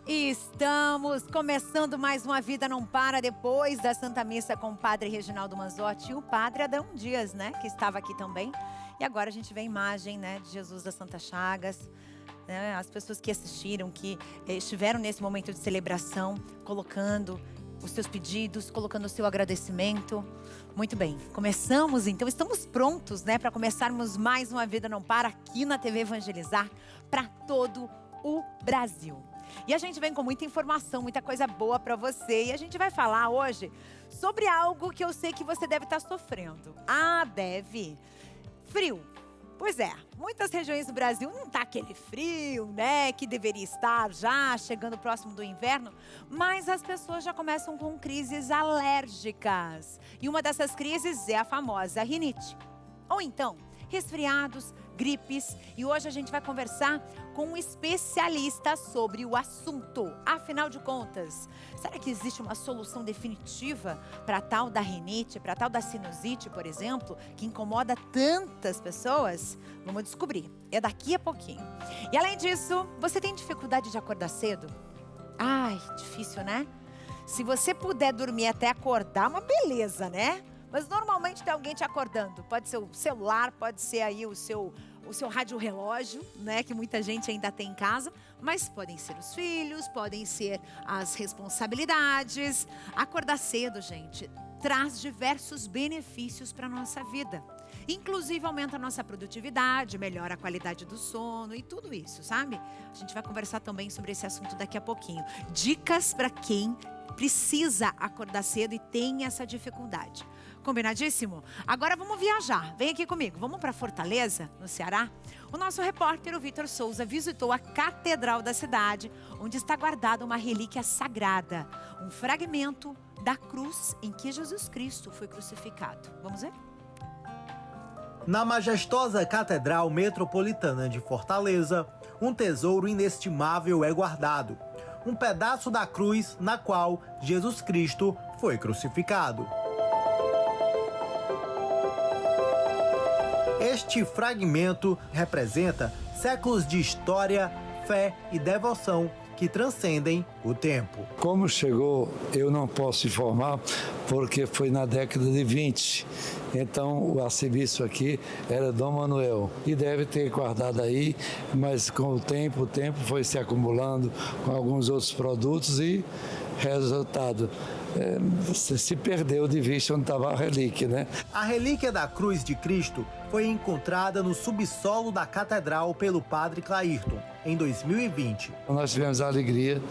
E estamos começando mais uma Vida Não Para, depois da Santa Missa com o Padre Reginaldo Manzotti e o Padre Adão Dias, né, que estava aqui também. E agora a gente vê a imagem, né, de Jesus das Santas Chagas, né, as pessoas que assistiram, que estiveram nesse momento de celebração, colocando os seus pedidos, colocando o seu agradecimento. Muito bem, começamos então, estamos prontos, né, para começarmos mais uma Vida Não Para aqui na TV Evangelizar para todo o Brasil. E a gente vem com muita informação, muita coisa boa para você. E a gente vai falar hoje sobre algo que eu sei que você deve estar sofrendo. Ah, deve. Frio. Pois é, muitas regiões do Brasil não tá aquele frio, né, que deveria estar já chegando próximo do inverno, mas as pessoas já começam com crises alérgicas. E uma dessas crises é a famosa rinite. Ou então, resfriados, gripes. E hoje a gente vai conversar com um especialista sobre o assunto. Afinal de contas, será que existe uma solução definitiva para a tal da rinite, para a tal da sinusite, por exemplo, que incomoda tantas pessoas? Vamos descobrir. É daqui a pouquinho. E além disso, você tem dificuldade de acordar cedo? Ai, difícil, né? Se você puder dormir até acordar, uma beleza, né? Mas normalmente tem alguém te acordando. Pode ser o celular, pode ser aí o seu rádio relógio, né? Que muita gente ainda tem em casa. Mas podem ser os filhos, podem ser as responsabilidades. Acordar cedo, gente, traz diversos benefícios para a nossa vida. Inclusive aumenta a nossa produtividade, melhora a qualidade do sono e tudo isso, sabe? A gente vai conversar também sobre esse assunto daqui a pouquinho. Dicas para quem precisa acordar cedo e tem essa dificuldade. Combinadíssimo? Agora vamos viajar. Vem aqui comigo. Vamos para Fortaleza, no Ceará? O nosso repórter, o Vitor Souza, visitou a Catedral da cidade, onde está guardada uma relíquia sagrada, um fragmento da cruz em que Jesus Cristo foi crucificado. Vamos ver? Na majestosa Catedral Metropolitana de Fortaleza, um tesouro inestimável é guardado. Um pedaço da cruz na qual Jesus Cristo foi crucificado. Este fragmento representa séculos de história, fé e devoção que transcendem o tempo. Como chegou, eu não posso informar, porque foi na década de 20. Então, o arcebispo aqui era Dom Manuel. E deve ter guardado aí, mas com o tempo foi se acumulando com alguns outros produtos e resultado. Se perdeu de vista onde estava a relíquia, né? A relíquia da Cruz de Cristo foi encontrada no subsolo da catedral pelo padre Clairton, em 2020. Nós tivemos a alegria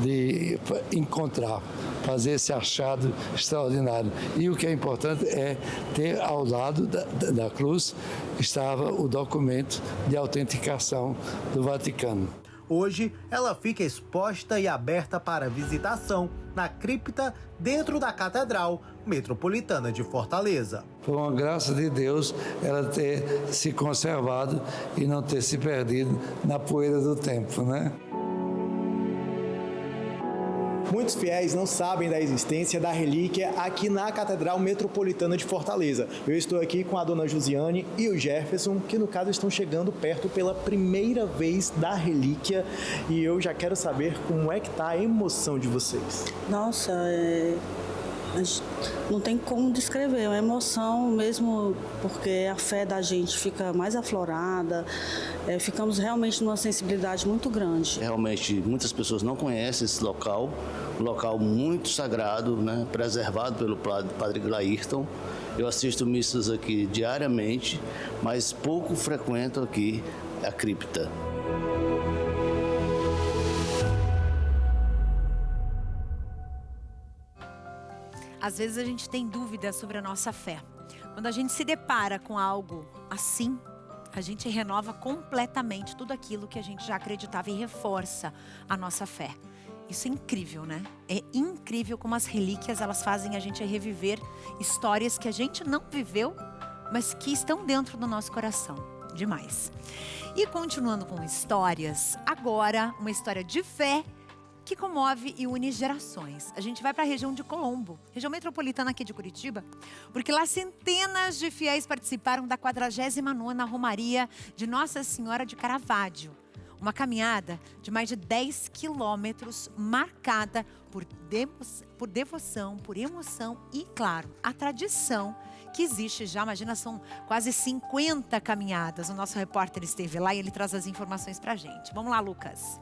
de encontrar, fazer esse achado extraordinário. E o que é importante é ter ao lado da cruz estava o documento de autenticação do Vaticano. Hoje, ela fica exposta e aberta para visitação na cripta dentro da Catedral Metropolitana de Fortaleza. Foi uma graça de Deus ela ter se conservado e não ter se perdido na poeira do tempo, né? Muitos fiéis não sabem da existência da relíquia aqui na Catedral Metropolitana de Fortaleza. Eu estou aqui com a dona Josiane e o Jefferson, que no caso estão chegando perto pela primeira vez da relíquia. E eu já quero saber como é que está a emoção de vocês. Nossa, não tem como descrever, é uma emoção mesmo, porque a fé da gente fica mais aflorada, ficamos realmente numa sensibilidade muito grande. Realmente, muitas pessoas não conhecem esse local, um local muito sagrado, né, preservado pelo padre Clairton. Eu assisto missas aqui diariamente, mas pouco frequento aqui a cripta. Às vezes a gente tem dúvidas sobre a nossa fé. Quando a gente se depara com algo assim, a gente renova completamente tudo aquilo que a gente já acreditava e reforça a nossa fé. Isso é incrível, né? É incrível como as relíquias, elas fazem a gente reviver histórias que a gente não viveu, mas que estão dentro do nosso coração. Demais. E continuando com histórias, agora uma história de fé que comove e une gerações. A gente vai para a região de Colombo, região metropolitana aqui de Curitiba, porque lá centenas de fiéis participaram da 49ª Romaria de Nossa Senhora de Caravaggio. Uma caminhada de mais de 10 quilômetros, marcada por devoção, por emoção e, claro, a tradição que existe já. Imagina, são quase 50 caminhadas. O nosso repórter esteve lá e ele traz as informações pra gente. Vamos lá, Lucas.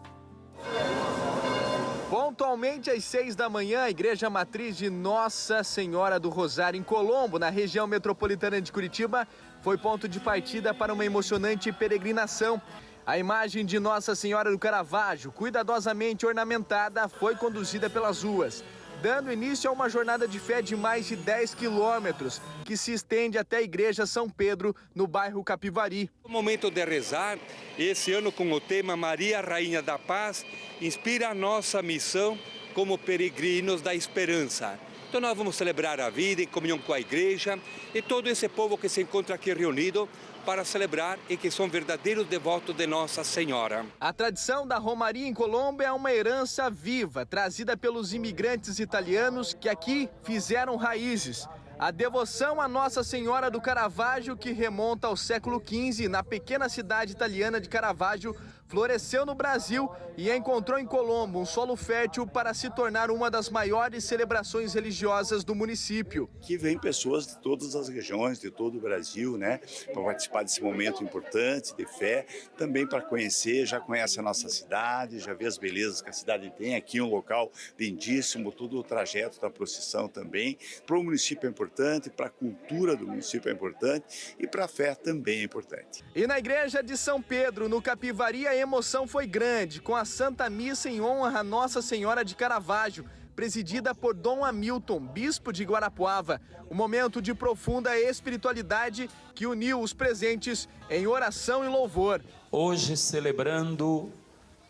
Pontualmente às 6 da manhã, a Igreja Matriz de Nossa Senhora do Rosário, em Colombo, na região metropolitana de Curitiba, foi ponto de partida para uma emocionante peregrinação. A imagem de Nossa Senhora do Caravaggio, cuidadosamente ornamentada, foi conduzida pelas ruas, dando início a uma jornada de fé de mais de 10 quilômetros, que se estende até a Igreja São Pedro, no bairro Capivari. O momento de rezar, esse ano com o tema Maria, Rainha da Paz, inspira a nossa missão como peregrinos da esperança. Então nós vamos celebrar a vida em comunhão com a Igreja e todo esse povo que se encontra aqui reunido para celebrar e que são verdadeiros devotos de Nossa Senhora. A tradição da Romaria em Colombo é uma herança viva, trazida pelos imigrantes italianos que aqui fizeram raízes. A devoção a Nossa Senhora do Caravaggio, que remonta ao século XV, na pequena cidade italiana de Caravaggio, floresceu no Brasil e encontrou em Colombo um solo fértil para se tornar uma das maiores celebrações religiosas do município. Aqui vem pessoas de todas as regiões, de todo o Brasil, né, para participar desse momento importante de fé, também para conhecer, já conhece a nossa cidade, já vê as belezas que a cidade tem, aqui um local lindíssimo, todo o trajeto da procissão também. Para o município é importante, para a cultura do município é importante e para a fé também é importante. E na igreja de São Pedro, no Capivari, a emoção foi grande, com a Santa Missa em honra a Nossa Senhora de Caravaggio, presidida por Dom Hamilton, bispo de Guarapuava. Um momento de profunda espiritualidade que uniu os presentes em oração e louvor. Hoje celebrando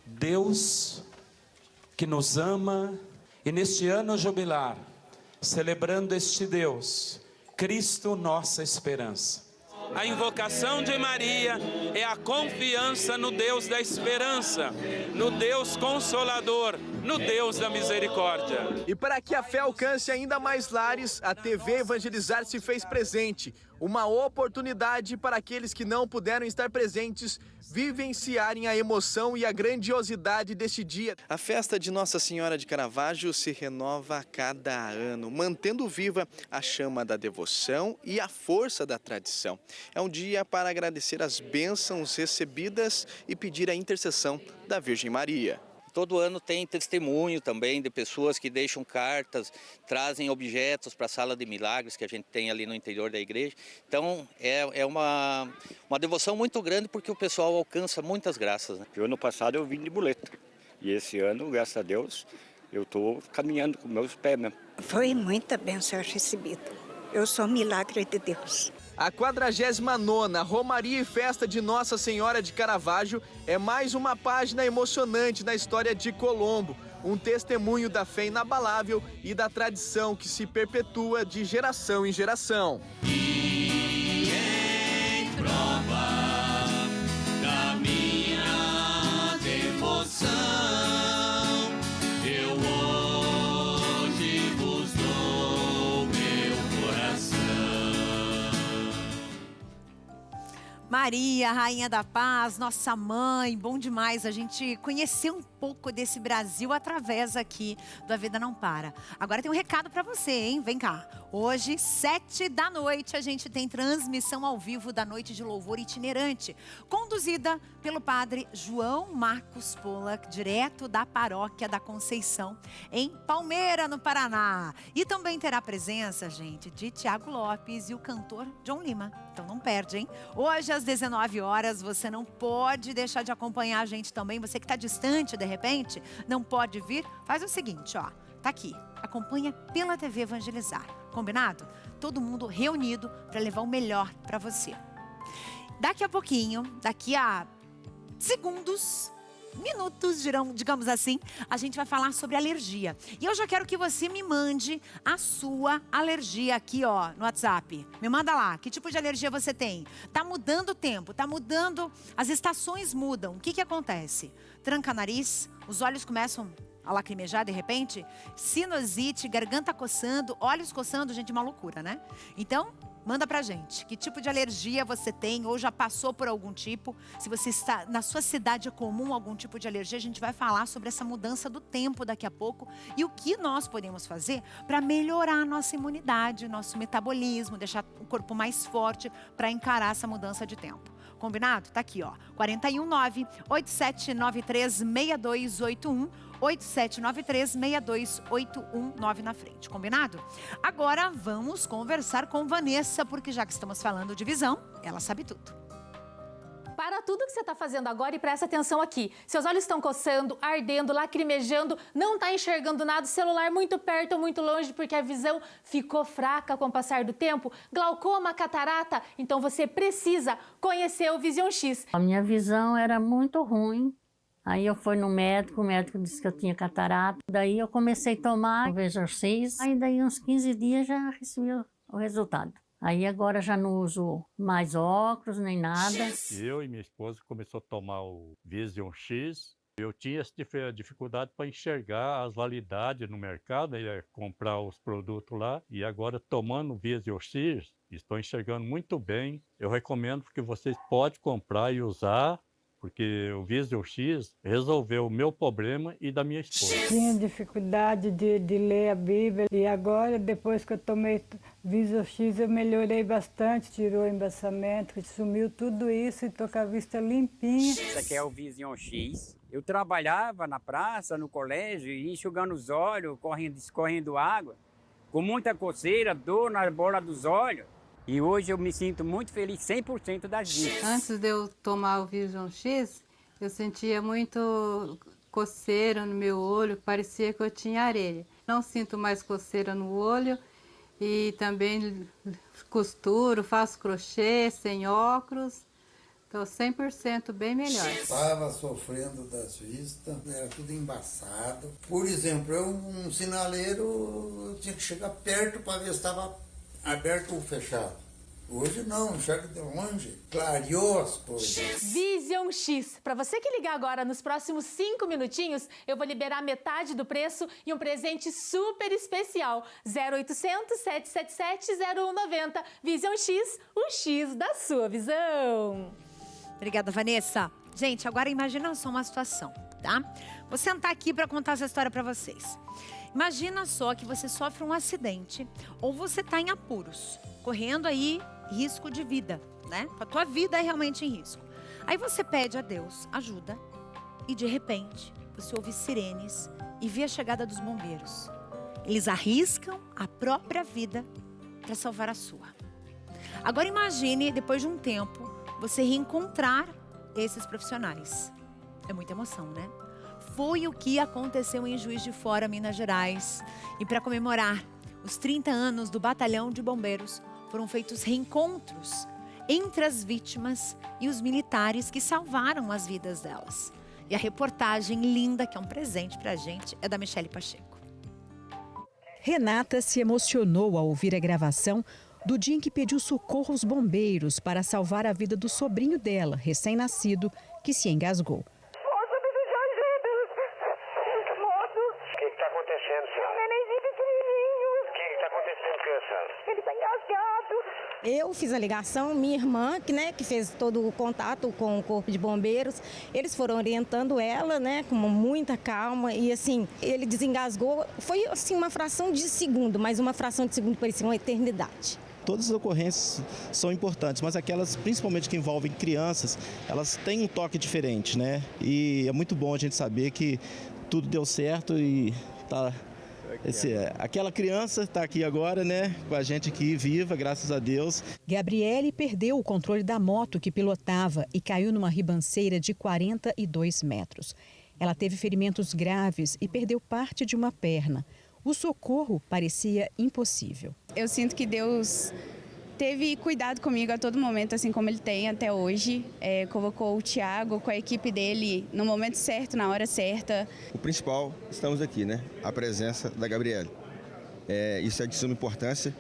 Deus que nos ama e neste ano jubilar, celebrando este Deus, Cristo, nossa esperança. A invocação de Maria é a confiança no Deus da esperança, no Deus consolador, no Deus da misericórdia. E para que a fé alcance ainda mais lares, a TV Evangelizar se fez presente. Uma oportunidade para aqueles que não puderam estar presentes vivenciarem a emoção e a grandiosidade deste dia. A festa de Nossa Senhora de Caravaggio se renova a cada ano, mantendo viva a chama da devoção e a força da tradição. É um dia para agradecer as bênçãos recebidas e pedir a intercessão da Virgem Maria. Todo ano tem testemunho também de pessoas que deixam cartas, trazem objetos para a sala de milagres que a gente tem ali no interior da igreja. Então é uma devoção muito grande porque o pessoal alcança muitas graças, né? O ano passado eu vim de muleta e esse ano, graças a Deus, eu estou caminhando com meus pés mesmo. Foi muita bênção recebida. Eu sou milagre de Deus. A 49ª Romaria e Festa de Nossa Senhora de Caravaggio é mais uma página emocionante na história de Colombo, um testemunho da fé inabalável e da tradição que se perpetua de geração em geração. E em prova da minha devoção, eu hoje vos dou meu coração. Maria, Rainha da Paz, nossa mãe, bom demais a gente conhecer um pouco desse Brasil através aqui do A Vida Não Para. Agora tem um recado pra você, hein? Vem cá. Hoje, 7 da noite, a gente tem transmissão ao vivo da Noite de Louvor Itinerante, conduzida pelo padre João Marcos Pollack, direto da Paróquia da Conceição, em Palmeira, no Paraná. E também terá presença, gente, de Tiago Lopes e o cantor John Lima. Então não perde, hein? Hoje, às 19 horas, você não pode deixar de acompanhar a gente também. Você que está distante, de repente, não pode vir, faz o seguinte, ó. Tá aqui, acompanha pela TV Evangelizar. Combinado? Todo mundo reunido para levar o melhor para você. Daqui a pouquinho, daqui a segundos, minutos, digamos assim, a gente vai falar sobre alergia. E eu já quero que você me mande a sua alergia aqui, ó, no WhatsApp. Me manda lá, que tipo de alergia você tem? Tá mudando o tempo, tá mudando, as estações mudam. O que acontece? Tranca nariz, os olhos começam a lacrimejar de repente, sinusite, garganta coçando, olhos coçando, gente, uma loucura, né? Então, manda pra gente. Que tipo de alergia você tem ou já passou por algum tipo? Se você está na sua cidade é comum algum tipo de alergia, a gente vai falar sobre essa mudança do tempo daqui a pouco e o que nós podemos fazer para melhorar a nossa imunidade, nosso metabolismo, deixar o corpo mais forte para encarar essa mudança de tempo. Combinado? Tá aqui, ó. 419-8793-6281. 8793-62819 na frente, combinado? Agora vamos conversar com Vanessa, porque já que estamos falando de visão, ela sabe tudo. Para tudo que você está fazendo agora e presta atenção aqui. Seus olhos estão coçando, ardendo, lacrimejando, não está enxergando nada, o celular muito perto ou muito longe porque a visão ficou fraca com o passar do tempo, glaucoma, catarata, então você precisa conhecer o Vision X. A minha visão era muito ruim. Aí eu fui no médico, o médico disse que eu tinha catarata. Daí eu comecei a tomar o Vision X. Aí daí uns 15 dias já recebi o resultado. Aí agora já não uso mais óculos nem nada. Eu e minha esposa começou a tomar o Vision X. Eu tinha essa dificuldade para enxergar as validades no mercado, comprar os produtos lá. E agora tomando o Vision X, estou enxergando muito bem. Eu recomendo que vocês podem comprar e usar, porque o Vision X resolveu o meu problema e da minha esposa. Tinha dificuldade de ler a Bíblia e agora, depois que eu tomei Vision X, eu melhorei bastante, tirou o embaçamento, sumiu tudo isso e estou com a vista limpinha. Isso aqui é o Vision X. Eu trabalhava na praça, no colégio, enxugando os olhos, escorrendo água, com muita coceira, dor na bola dos olhos. E hoje eu me sinto muito feliz, 100% das vistas. Antes de eu tomar o Vision X, eu sentia muito coceira no meu olho, parecia que eu tinha areia. Não sinto mais coceira no olho e também costuro, faço crochê sem óculos. Estou 100% bem melhor. Estava sofrendo das vistas, era tudo embaçado. Por exemplo, um sinaleiro, eu tinha que chegar perto para ver se estava aberto ou fechado. Hoje não, enxerga de longe, clareou as coisas. Vision X. Para você que ligar agora nos próximos 5 minutinhos, eu vou liberar metade do preço e um presente super especial. 0800 777 0190. Vision X, o X da sua visão. Obrigada, Vanessa. Gente, agora imagina só uma situação, tá? Vou sentar aqui para contar essa história para vocês. Imagina só que você sofre um acidente ou você está em apuros, correndo aí risco de vida, né? A tua vida é realmente em risco. Aí você pede a Deus ajuda e de repente você ouve sirenes e vê a chegada dos bombeiros. Eles arriscam a própria vida para salvar a sua. Agora imagine, depois de um tempo, você reencontrar esses profissionais. É muita emoção, né? Foi o que aconteceu em Juiz de Fora, Minas Gerais. E para comemorar os 30 anos do Batalhão de Bombeiros, foram feitos reencontros entre as vítimas e os militares que salvaram as vidas delas. E a reportagem linda, que é um presente para a gente, é da Michele Pacheco. Renata se emocionou ao ouvir a gravação do dia em que pediu socorro aos bombeiros para salvar a vida do sobrinho dela, recém-nascido, que se engasgou. Eu fiz a ligação, minha irmã, que fez todo o contato com o Corpo de Bombeiros, eles foram orientando ela, com muita calma e assim, ele desengasgou, foi assim uma fração de segundo, mas uma fração de segundo parecia uma eternidade. Todas as ocorrências são importantes, mas aquelas, principalmente que envolvem crianças, elas têm um toque diferente, né? E é muito bom a gente saber que tudo deu certo e tá... aquela criança está aqui agora, com a gente aqui viva, graças a Deus. Gabriele perdeu o controle da moto que pilotava e caiu numa ribanceira de 42 metros. Ela teve ferimentos graves e perdeu parte de uma perna. O socorro parecia impossível. Eu sinto que Deus teve cuidado comigo a todo momento, assim como Ele tem até hoje. Colocou o Tiago com a equipe dele no momento certo, na hora certa. O principal, estamos aqui, a presença da Gabriele. Isso é de suma importância,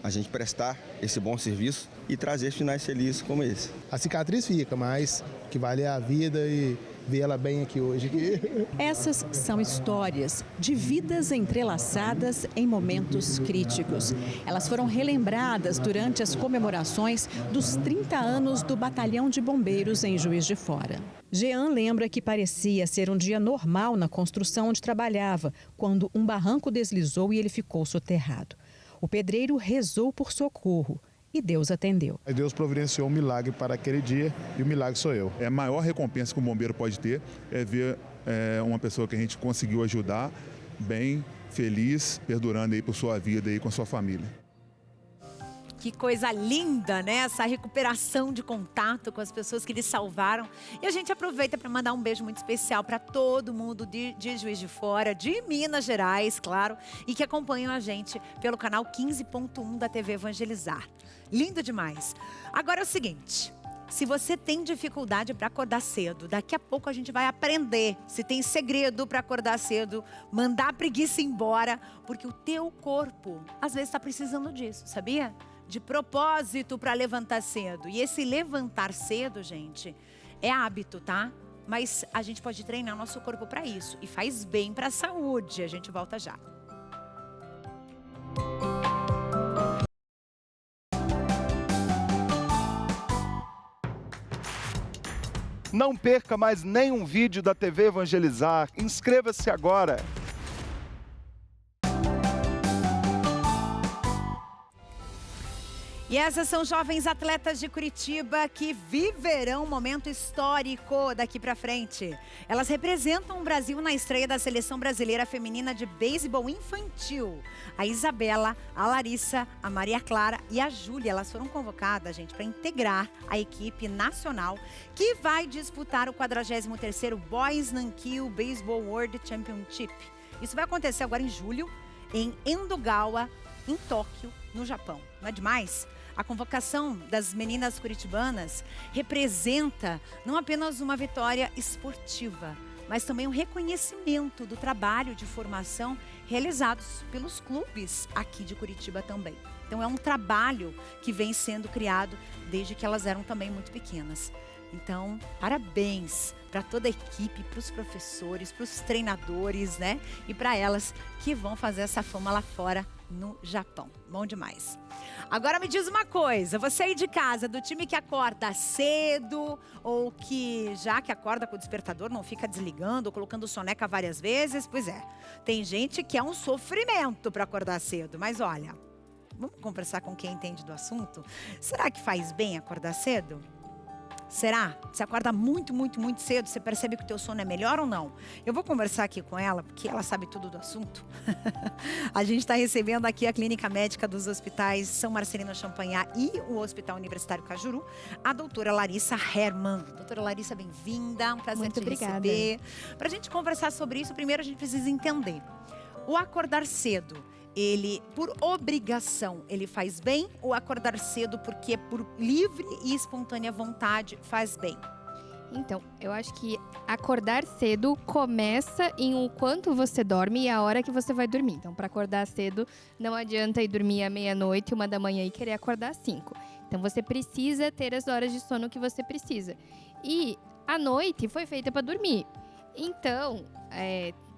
a gente prestar esse bom serviço e trazer finais felizes como esse. A cicatriz fica, mas que vale a vida e ver ela bem aqui hoje. Essas são histórias de vidas entrelaçadas em momentos críticos. Elas foram relembradas durante as comemorações dos 30 anos do Batalhão de Bombeiros em Juiz de Fora. Jean lembra que parecia ser um dia normal na construção onde trabalhava, quando um barranco deslizou e ele ficou soterrado. O pedreiro rezou por socorro e Deus atendeu. Deus providenciou um milagre para aquele dia e o milagre sou eu. A maior recompensa que um bombeiro pode ter é ver uma pessoa que a gente conseguiu ajudar bem, feliz, perdurando aí por sua vida e com a sua família. Que coisa linda, né? Essa recuperação de contato com as pessoas que lhe salvaram. E a gente aproveita para mandar um beijo muito especial para todo mundo de Juiz de Fora, de Minas Gerais, claro, e que acompanham a gente pelo canal 15.1 da TV Evangelizar. Lindo demais. Agora é o seguinte, se você tem dificuldade para acordar cedo, daqui a pouco a gente vai aprender se tem segredo para acordar cedo, mandar a preguiça embora, porque o teu corpo às vezes está precisando disso, sabia? De propósito para levantar cedo. E esse levantar cedo, gente, é hábito, tá? Mas a gente pode treinar nosso corpo para isso. E faz bem para a saúde. A gente volta já. Não perca mais nenhum vídeo da TV Evangelizar. Inscreva-se agora. E essas são jovens atletas de Curitiba que viverão um momento histórico daqui para frente. Elas representam o Brasil na estreia da Seleção Brasileira Feminina de Beisebol Infantil. A Isabela, a Larissa, a Maria Clara e a Júlia, elas foram convocadas, gente, para integrar a equipe nacional que vai disputar o 43º Boys Nankyo Baseball World Championship. Isso vai acontecer agora em julho, em Endogawa, em Tóquio, no Japão. Não é demais? A convocação das meninas curitibanas representa não apenas uma vitória esportiva, mas também um reconhecimento do trabalho de formação realizados pelos clubes aqui de Curitiba também. Então é um trabalho que vem sendo criado desde que elas eram também muito pequenas. Então, parabéns para toda a equipe, para os professores, para os treinadores, né? E para elas que vão fazer essa fama lá fora no Japão. Bom demais. Agora me diz uma coisa, você aí de casa, do time que acorda cedo ou que já que acorda com o despertador, não fica desligando ou colocando soneca várias vezes? Pois é, tem gente que é um sofrimento para acordar cedo, mas olha, vamos conversar com quem entende do assunto? Será que faz bem acordar cedo? Será? Você acorda muito cedo, você percebe que o teu sono é melhor ou não? Eu vou conversar aqui com ela, porque ela sabe tudo do assunto. A gente está recebendo aqui a Clínica Médica dos Hospitais São Marcelino Champagnat e o Hospital Universitário Cajuru, a doutora Larissa Herman. Doutora Larissa, bem-vinda, um prazer te receber. Para a gente conversar sobre isso, primeiro a gente precisa entender. O acordar cedo, ele, por obrigação, ele faz bem ou acordar cedo porque é por livre e espontânea vontade faz bem? Então, eu acho que acordar cedo começa em o quanto você dorme e a hora que você vai dormir. Então, para acordar cedo, não adianta ir dormir à meia-noite, 1 da manhã e querer acordar às 5. Então, você precisa ter as horas de sono que você precisa. E a noite foi feita para dormir. Então,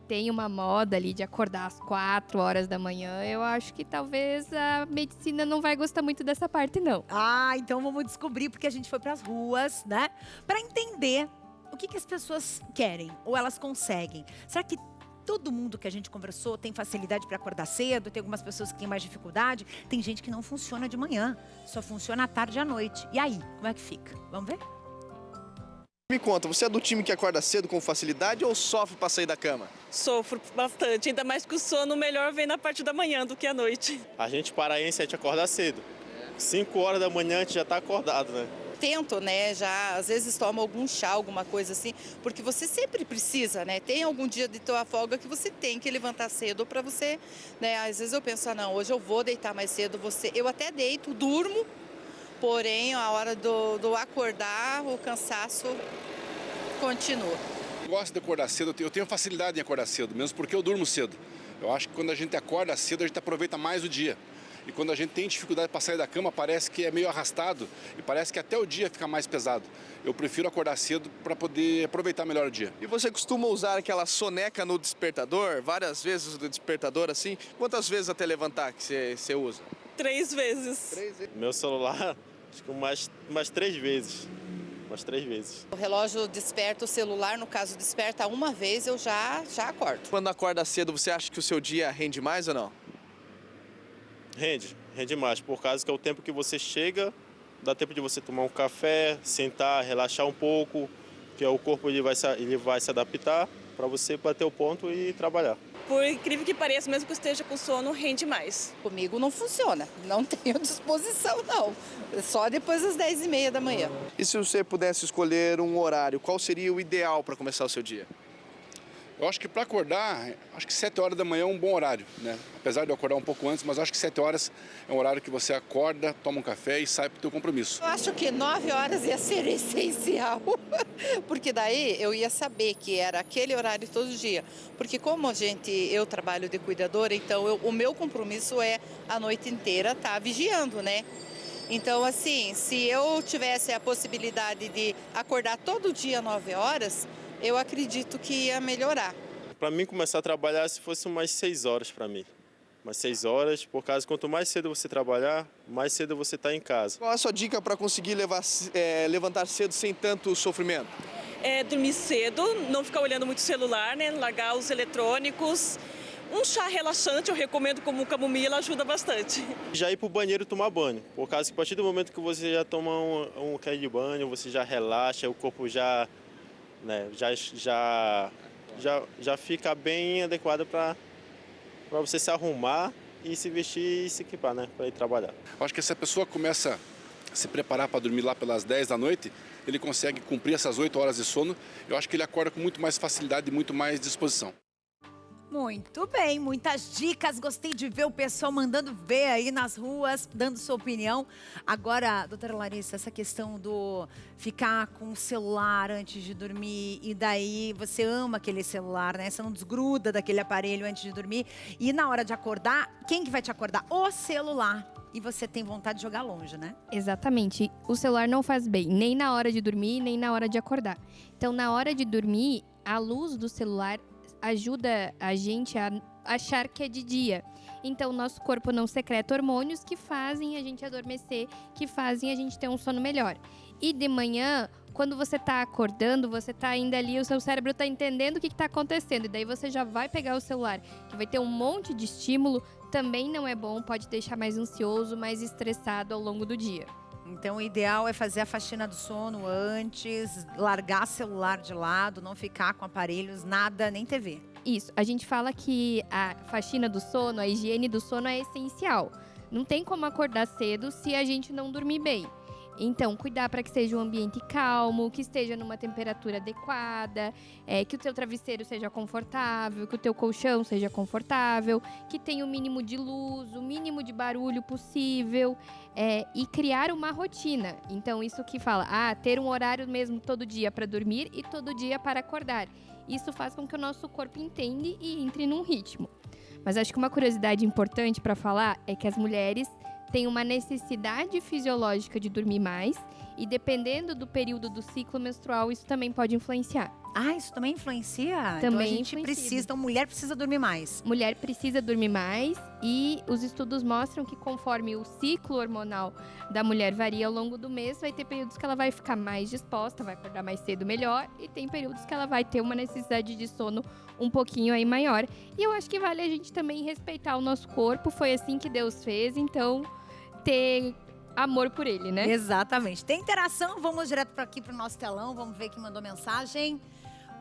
tem uma moda ali de acordar às 4 horas da manhã, eu acho que talvez a medicina não vai gostar muito dessa parte, não. Ah, então vamos descobrir, porque a gente foi para as ruas, né? Para entender o que as pessoas querem ou elas conseguem. Será que todo mundo que a gente conversou tem facilidade para acordar cedo? Tem algumas pessoas que têm mais dificuldade? Tem gente que não funciona de manhã, só funciona à tarde e à noite. E aí, como é que fica? Vamos ver? Me conta, você é do time que acorda cedo com facilidade ou sofre para sair da cama? Sofro bastante, ainda mais que o sono melhor vem na parte da manhã do que à noite. A gente paraense, a gente acorda cedo. 5 horas da manhã a gente já está acordado, né? Tento, né, já às vezes tomo algum chá, alguma coisa assim, porque você sempre precisa, né, tem algum dia de tua folga que você tem que levantar cedo para você, né, às vezes eu penso, não, hoje eu vou deitar mais cedo, eu até deito, durmo, porém a hora do acordar, o cansaço continua. Eu gosto de acordar cedo, eu tenho facilidade em acordar cedo, mesmo porque eu durmo cedo. Eu acho que quando a gente acorda cedo, a gente aproveita mais o dia. E quando a gente tem dificuldade para sair da cama, parece que é meio arrastado e parece que até o dia fica mais pesado. Eu prefiro acordar cedo para poder aproveitar melhor o dia. E você costuma usar aquela soneca no despertador, várias vezes no despertador assim? Quantas vezes até levantar que você usa? 3 vezes. Meu celular, acho que umas 3 vezes. Umas 3 vezes. O relógio desperta, o celular, no caso, desperta uma vez, eu já acordo. Quando acorda cedo, você acha que o seu dia rende mais ou não? Rende mais, por causa que é o tempo que você chega, dá tempo de você tomar um café, sentar, relaxar um pouco, que o corpo ele vai se adaptar para você bater o ponto e trabalhar. Por incrível que pareça, mesmo que eu esteja com sono, rende mais. Comigo não funciona, não tenho disposição não, só depois das 10h30 da manhã. E se você pudesse escolher um horário, qual seria o ideal para começar o seu dia? Eu acho que para acordar, acho que 7 horas da manhã é um bom horário, né? Apesar de eu acordar um pouco antes, mas acho que 7 horas é um horário que você acorda, toma um café e sai para o teu compromisso. Eu acho que 9 horas ia ser essencial, porque daí eu ia saber que era aquele horário todo dia. Porque como eu trabalho de cuidadora, então o meu compromisso é a noite inteira estar vigiando, né? Então, assim, se eu tivesse a possibilidade de acordar todo dia 9 horas, eu acredito que ia melhorar. Para mim, começar a trabalhar, se fosse umas 6 horas para mim. Umas 6 horas, por causa que quanto mais cedo você trabalhar, mais cedo você está em casa. Qual a sua dica para conseguir levantar cedo sem tanto sofrimento? Dormir cedo, não ficar olhando muito o celular, né? Largar os eletrônicos. Um chá relaxante, eu recomendo como camomila, ajuda bastante. Já ir para o banheiro tomar banho, por causa que a partir do momento que você já toma um carinho de banho, você já relaxa, o corpo já fica bem adequado para você se arrumar e se vestir e se equipar, né, para ir trabalhar. Eu acho que se a pessoa começa a se preparar para dormir lá pelas 10 da noite, ele consegue cumprir essas 8 horas de sono. Eu acho que ele acorda com muito mais facilidade e muito mais disposição. Muito bem, muitas dicas. Gostei de ver o pessoal mandando ver aí nas ruas, dando sua opinião. Agora, doutora Larissa, essa questão do ficar com o celular antes de dormir e daí você ama aquele celular, né? Você não desgruda daquele aparelho antes de dormir. E na hora de acordar, quem que vai te acordar? O celular. E você tem vontade de jogar longe, né? Exatamente. O celular não faz bem, nem na hora de dormir, nem na hora de acordar. Então, na hora de dormir, a luz do celular ajuda a gente a achar que é de dia. Então, nosso corpo não secreta hormônios que fazem a gente adormecer, que fazem a gente ter um sono melhor. E de manhã, quando você está acordando, você está ainda ali, o seu cérebro está entendendo o que está acontecendo. E daí você já vai pegar o celular, que vai ter um monte de estímulo. Também não é bom, pode deixar mais ansioso, mais estressado ao longo do dia. Então, o ideal é fazer a faxina do sono antes, largar celular de lado, não ficar com aparelhos, nada, nem TV. Isso, a gente fala que a faxina do sono, a higiene do sono é essencial. Não tem como acordar cedo se a gente não dormir bem. Então, cuidar para que seja um ambiente calmo, que esteja numa temperatura adequada, que o teu travesseiro seja confortável, que o teu colchão seja confortável, que tenha o mínimo de luz, o mínimo de barulho possível, e criar uma rotina. Então, isso que fala, ter um horário mesmo todo dia para dormir e todo dia para acordar. Isso faz com que o nosso corpo entenda e entre num ritmo. Mas acho que uma curiosidade importante para falar é que as mulheres tem uma necessidade fisiológica de dormir mais e dependendo do período do ciclo menstrual, isso também pode influenciar. Isso também influencia? Também então a gente influencia. precisa, então mulher precisa dormir mais. Mulher precisa dormir mais e os estudos mostram que conforme o ciclo hormonal da mulher varia ao longo do mês, vai ter períodos que ela vai ficar mais disposta, vai acordar mais cedo melhor e tem períodos que ela vai ter uma necessidade de sono um pouquinho aí maior. E eu acho que vale a gente também respeitar o nosso corpo, foi assim que Deus fez, então ter amor por ele, né? Exatamente. Tem interação, vamos direto para aqui pro nosso telão, vamos ver quem mandou mensagem.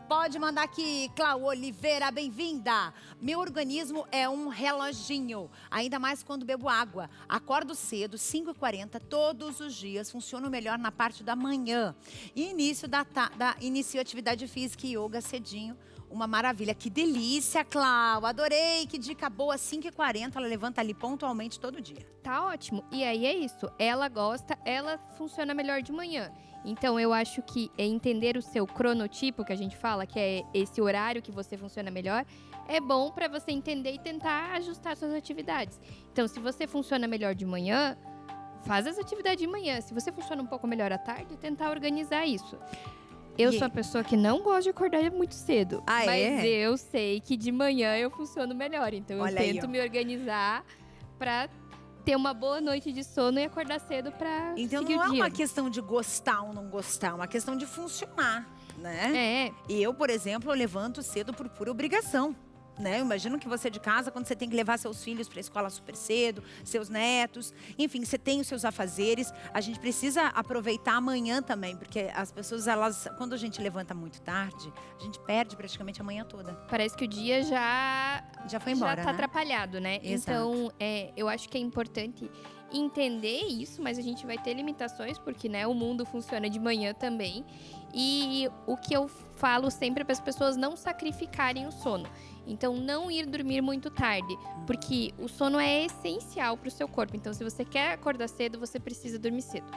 Pode mandar aqui, Clau Oliveira, bem-vinda. Meu organismo é um reloginho, ainda mais quando bebo água. Acordo cedo, 5h40, todos os dias. Funciono melhor na parte da manhã. E inicio atividade física e yoga cedinho. Uma maravilha. Que delícia, Clau. Adorei. Que dica boa. 5h40, ela levanta ali pontualmente todo dia. Tá ótimo. E aí é isso. Ela gosta, ela funciona melhor de manhã. Então, eu acho que entender o seu cronotipo, que a gente fala, que é esse horário que você funciona melhor, é bom para você entender e tentar ajustar suas atividades. Então, se você funciona melhor de manhã, faz as atividades de manhã. Se você funciona um pouco melhor à tarde, tentar organizar isso. Eu sou a pessoa que não gosta de acordar muito cedo. Mas eu sei que de manhã eu funciono melhor. Então, eu tento me organizar para ter uma boa noite de sono e acordar cedo para Então seguir não é o dia. uma questão de gostar ou não gostar, é uma questão de funcionar, né? E eu, por exemplo, eu levanto cedo por pura obrigação. Né? Eu imagino que você de casa, quando você tem que levar seus filhos para a escola super cedo, seus netos, enfim, você tem os seus afazeres. A gente precisa aproveitar amanhã também, porque as pessoas, quando a gente levanta muito tarde, a gente perde praticamente a manhã toda. Parece que o dia já foi embora, já tá né? atrapalhado, né? Exato. Então, eu acho que é importante entender isso, mas a gente vai ter limitações, porque, né, o mundo funciona de manhã também. E o que eu falo sempre para as pessoas não sacrificarem o sono. Então, não ir dormir muito tarde, porque o sono é essencial para o seu corpo. Então, se você quer acordar cedo, você precisa dormir cedo.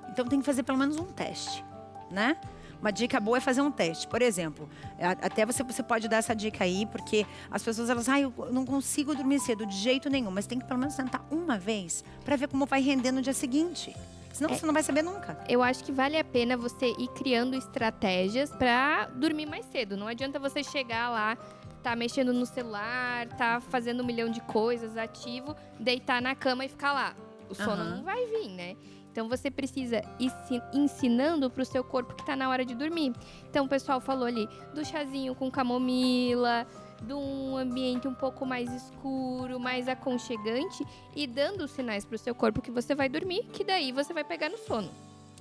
Então, tem que fazer pelo menos um teste, né? Uma dica boa é fazer um teste. Por exemplo, até você pode dar essa dica aí, porque as pessoas, eu não consigo dormir cedo de jeito nenhum. Mas tem que pelo menos tentar uma vez para ver como vai render no dia seguinte. Senão você não vai saber nunca. Eu acho que vale a pena você ir criando estratégias para dormir mais cedo. Não adianta você chegar lá, tá mexendo no celular, tá fazendo 1 milhão de coisas, ativo, deitar na cama e ficar lá. O sono não vai vir, né? Então, você precisa ir ensinando para o seu corpo que está na hora de dormir. Então, o pessoal falou ali do chazinho com camomila, de um ambiente um pouco mais escuro, mais aconchegante e dando os sinais para o seu corpo que você vai dormir, que daí você vai pegar no sono.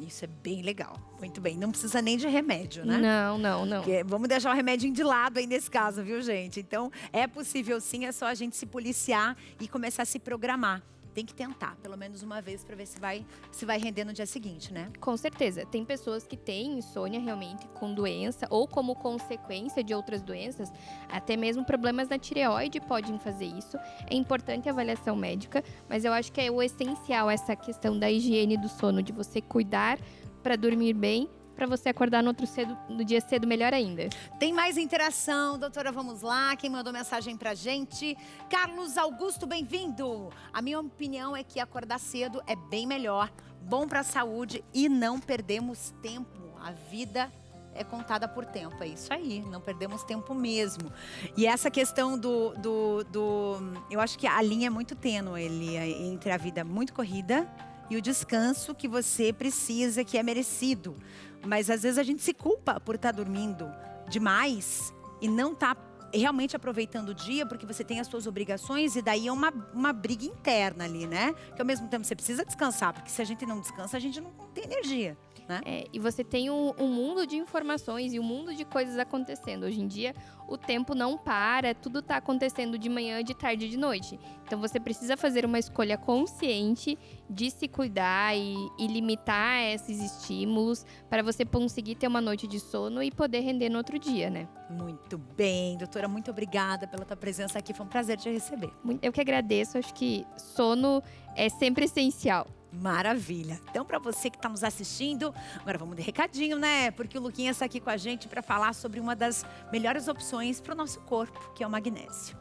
Isso é bem legal. Muito bem. Não precisa nem de remédio, né? Não. Porque vamos deixar o remedinho de lado aí nesse caso, viu, gente? Então, é possível sim, é só a gente se policiar e começar a se programar. Tem que tentar, pelo menos uma vez, para ver se vai render no dia seguinte, né? Com certeza. Tem pessoas que têm insônia realmente com doença ou como consequência de outras doenças, até mesmo problemas na tireoide podem fazer isso. É importante a avaliação médica, mas eu acho que é o essencial essa questão da higiene do sono, de você cuidar para dormir bem, para você acordar no dia cedo melhor ainda. Tem mais interação, doutora, vamos lá. Quem mandou mensagem pra gente? Carlos Augusto, bem-vindo. A minha opinião é que acordar cedo é bem melhor, bom pra saúde e não perdemos tempo. A vida é contada por tempo, é isso aí, não perdemos tempo mesmo. E essa questão eu acho que a linha é muito tênue entre a vida muito corrida e o descanso que você precisa, que é merecido. Mas às vezes a gente se culpa por estar dormindo demais e não estar realmente aproveitando o dia, porque você tem as suas obrigações e daí é uma briga interna ali, né? Que ao mesmo tempo você precisa descansar, porque se a gente não descansa, a gente não tem energia, né? E você tem um mundo de informações e um mundo de coisas acontecendo. Hoje em dia, o tempo não para, tudo está acontecendo de manhã, de tarde e de noite. Então, você precisa fazer uma escolha consciente de se cuidar e limitar esses estímulos para você conseguir ter uma noite de sono e poder render no outro dia, né? Muito bem, doutora, muito obrigada pela tua presença aqui, foi um prazer te receber. Eu que agradeço, acho que sono é sempre essencial. Maravilha. Então, para você que está nos assistindo, agora vamos de recadinho, né? Porque o Luquinha está aqui com a gente para falar sobre uma das melhores opções para o nosso corpo, que é o magnésio.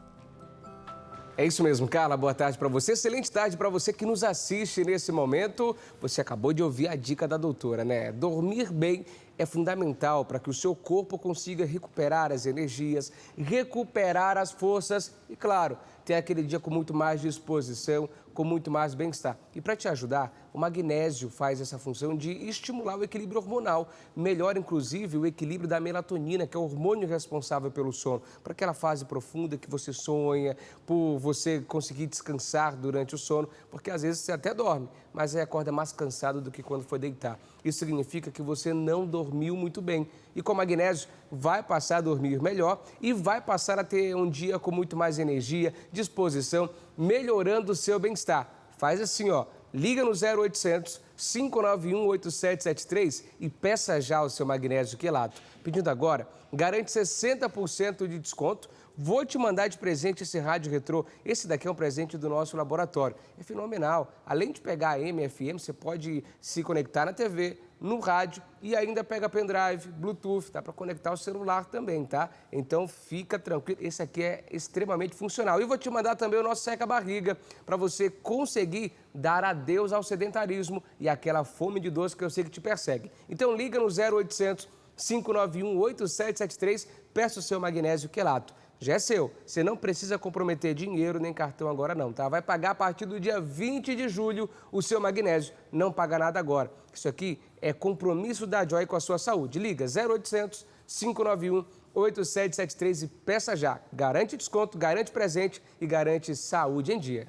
É isso mesmo, Carla. Boa tarde para você. Excelente tarde para você que nos assiste nesse momento. Você acabou de ouvir a dica da doutora, né? Dormir bem é fundamental para que o seu corpo consiga recuperar as energias, recuperar as forças e, claro, ter aquele dia com muito mais disposição, com muito mais bem-estar. E para te ajudar, o magnésio faz essa função de estimular o equilíbrio hormonal, melhora inclusive o equilíbrio da melatonina, que é o hormônio responsável pelo sono, para aquela fase profunda que você sonha, por você conseguir descansar durante o sono, porque às vezes você até dorme, mas aí acorda mais cansado do que quando foi deitar. Isso significa que você não dormiu muito bem. E com magnésio, vai passar a dormir melhor e vai passar a ter um dia com muito mais energia, disposição, melhorando o seu bem-estar. Faz assim, ó, liga no 0800 591 8773 e peça já o seu magnésio quelato. Pedindo agora, garante 60% de desconto. Vou te mandar de presente esse rádio retrô. Esse daqui é um presente do nosso laboratório. É fenomenal. Além de pegar a AM, FM, você pode se conectar na TV, no rádio e ainda pega pendrive, Bluetooth. Dá para conectar o celular também, tá? Então fica tranquilo. Esse aqui é extremamente funcional. E vou te mandar também o nosso seca-barriga para você conseguir dar adeus ao sedentarismo e aquela fome de doce que eu sei que te persegue. Então liga no 0800 591 8773, peça o seu magnésio quelato. Já é seu. Você não precisa comprometer dinheiro nem cartão agora não, tá? Vai pagar a partir do dia 20 de julho o seu magnésio. Não paga nada agora. Isso aqui é compromisso da Joy com a sua saúde. Liga 0800 591 8773 e peça já. Garante desconto, garante presente e garante saúde em dia.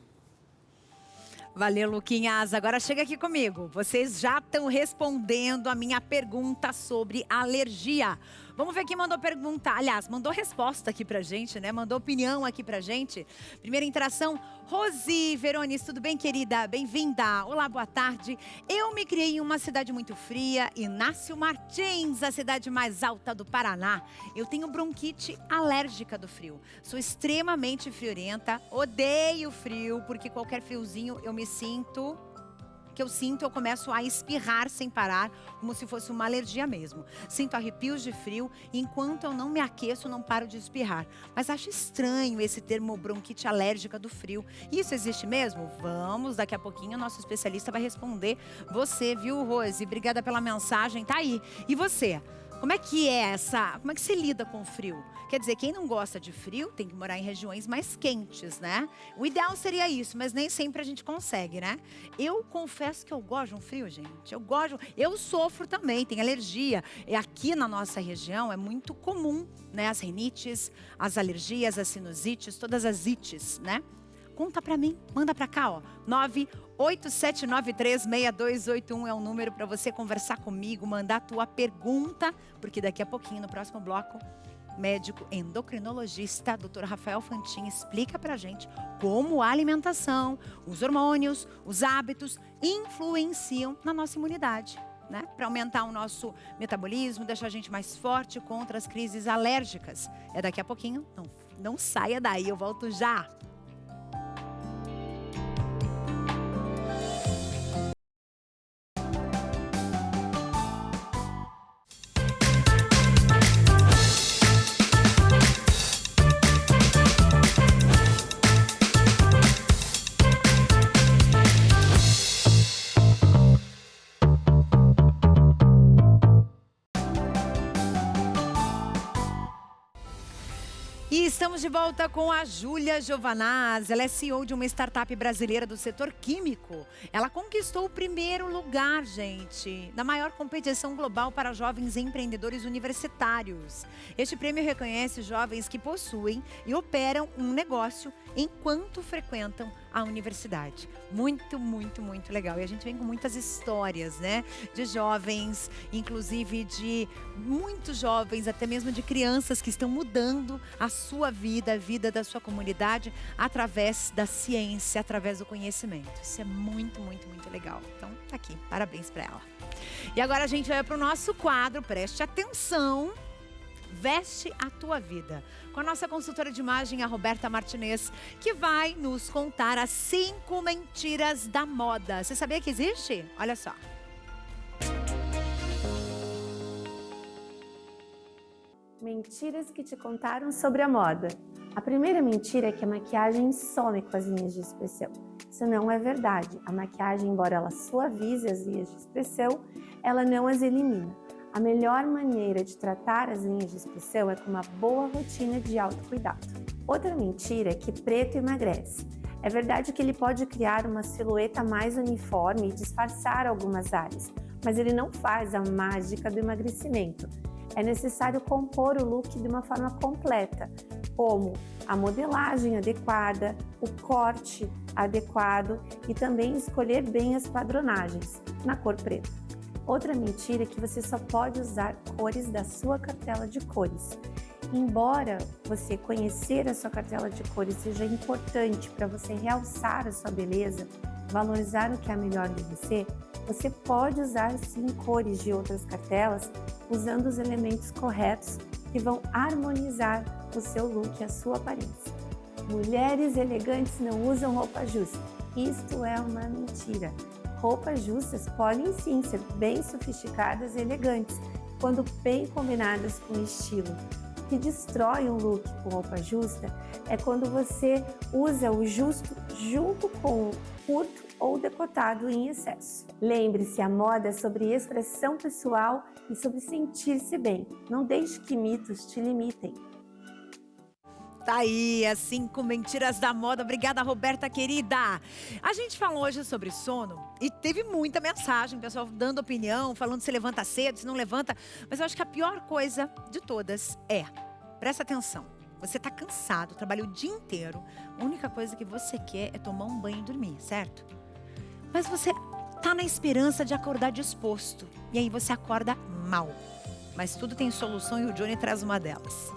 Valeu, Luquinhas. Agora chega aqui comigo. Vocês já estão respondendo a minha pergunta sobre alergia. Vamos ver quem mandou pergunta. Aliás, mandou resposta aqui pra gente, né? Mandou opinião aqui pra gente. Primeira interação, Rosi Verones, tudo bem, querida? Bem-vinda. Olá, boa tarde. Eu me criei em uma cidade muito fria, Inácio Martins, a cidade mais alta do Paraná. Eu tenho bronquite alérgica do frio. Sou extremamente friorenta, odeio frio, porque qualquer friozinho eu começo a espirrar sem parar, como se fosse uma alergia mesmo. Sinto arrepios de frio e enquanto eu não me aqueço, não paro de espirrar. Mas acho estranho esse termo bronquite alérgica do frio. Isso existe mesmo? Vamos, daqui a pouquinho o nosso especialista vai responder você, viu, Rose? Obrigada pela mensagem, tá aí. E você? Como é que você lida com o frio? Quer dizer, quem não gosta de frio tem que morar em regiões mais quentes, né? O ideal seria isso, mas nem sempre a gente consegue, né? Eu confesso que eu gosto de um frio, gente. Eu sofro também, tenho alergia. E aqui na nossa região é muito comum, né? As rinites, as alergias, as sinusites, todas as ites, né? Conta pra mim, manda pra cá, ó. 987936281 é o número para você conversar comigo, mandar a tua pergunta, porque daqui a pouquinho, no próximo bloco, médico endocrinologista, Dr. Rafael Fantin, explica pra gente como a alimentação, os hormônios, os hábitos influenciam na nossa imunidade, né? Para aumentar o nosso metabolismo, deixar a gente mais forte contra as crises alérgicas. É daqui a pouquinho, não saia daí, eu volto já. E estamos de volta com a Júlia Giovanazzi. Ela é CEO de uma startup brasileira do setor químico. Ela conquistou o primeiro lugar, gente, na maior competição global para jovens empreendedores universitários. Este prêmio reconhece jovens que possuem e operam um negócio enquanto frequentam a universidade. Muito, muito, muito legal. E a gente vem com muitas histórias, né? De jovens, inclusive de muitos jovens, até mesmo de crianças que estão mudando a sua vida, a vida da sua comunidade, através da ciência, através do conhecimento. Isso é muito, muito, muito legal. Então, tá aqui. Parabéns para ela. E agora a gente vai para o nosso quadro. Preste atenção. Veste a tua vida. Com a nossa consultora de imagem, a Roberta Martinez, que vai nos contar as 5 mentiras da moda. Você sabia que existe? Olha só. Mentiras que te contaram sobre a moda. A primeira mentira é que a maquiagem some com as linhas de expressão. Isso não é verdade. A maquiagem, embora ela suavize as linhas de expressão, ela não as elimina. A melhor maneira de tratar as linhas de expressão é com uma boa rotina de autocuidado. Outra mentira é que preto emagrece. É verdade que ele pode criar uma silhueta mais uniforme e disfarçar algumas áreas, mas ele não faz a mágica do emagrecimento. É necessário compor o look de uma forma completa, como a modelagem adequada, o corte adequado e também escolher bem as padronagens na cor preta. Outra mentira é que você só pode usar cores da sua cartela de cores. Embora você conhecer a sua cartela de cores seja importante para você realçar a sua beleza, valorizar o que é melhor de você, você pode usar sim cores de outras cartelas usando os elementos corretos que vão harmonizar o seu look e a sua aparência. Mulheres elegantes não usam roupa justa. Isto é uma mentira. Roupas justas podem sim ser bem sofisticadas e elegantes, quando bem combinadas com estilo. O que destrói um look com roupa justa é quando você usa o justo junto com o curto ou decotado em excesso. Lembre-se, a moda é sobre expressão pessoal e sobre sentir-se bem. Não deixe que mitos te limitem. Tá aí, as 5 mentiras da moda. Obrigada, Roberta, querida. A gente falou hoje sobre sono e teve muita mensagem, pessoal dando opinião, falando se levanta cedo, se não levanta. Mas eu acho que a pior coisa de todas presta atenção, você tá cansado, trabalhou o dia inteiro, a única coisa que você quer é tomar um banho e dormir, certo? Mas você tá na esperança de acordar disposto, e aí você acorda mal. Mas tudo tem solução e o Johnny traz uma delas.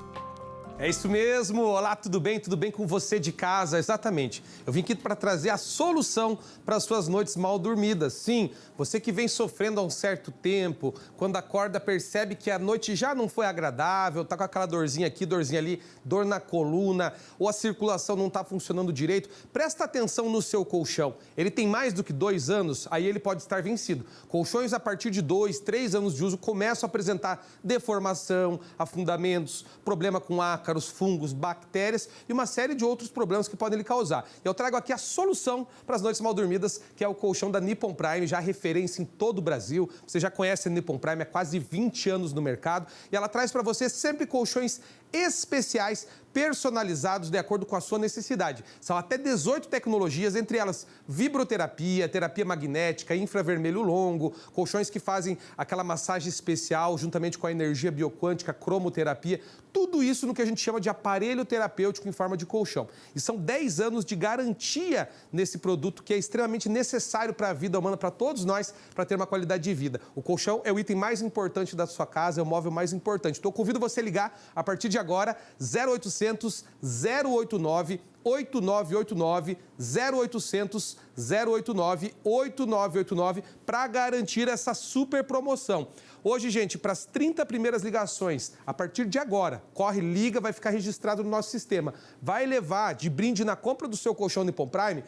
É isso mesmo. Olá, tudo bem? Tudo bem com você de casa? Exatamente. Eu vim aqui para trazer a solução para as suas noites mal dormidas. Sim, você que vem sofrendo há um certo tempo, quando acorda percebe que a noite já não foi agradável, tá com aquela dorzinha aqui, dorzinha ali, dor na coluna, ou a circulação não tá funcionando direito, presta atenção no seu colchão. Ele tem mais do que 2 anos, aí ele pode estar vencido. Colchões a partir de 2, 3 anos de uso começam a apresentar deformação, afundamentos, problema com ácaros, fungos, bactérias e uma série de outros problemas que podem lhe causar. Eu trago aqui a solução para as noites mal dormidas, que é o colchão da Nippon Prime, já referência em todo o Brasil. Você já conhece a Nippon Prime há quase 20 anos no mercado e ela traz para você sempre colchões especiais, personalizados de acordo com a sua necessidade. São até 18 tecnologias, entre elas vibroterapia, terapia magnética, infravermelho longo, colchões que fazem aquela massagem especial juntamente com a energia bioquântica, cromoterapia, tudo isso no que a gente chama de aparelho terapêutico em forma de colchão. E são 10 anos de garantia nesse produto que é extremamente necessário para a vida humana, para todos nós, para ter uma qualidade de vida. O colchão é o item mais importante da sua casa, é o móvel mais importante. Então eu convido você a ligar a partir de agora, 0800 089 8989 0800 089 8989 para garantir essa super promoção. Hoje, gente, para as 30 primeiras ligações, a partir de agora, corre, liga, vai ficar registrado no nosso sistema. Vai levar de brinde na compra do seu colchão Nippon Prime,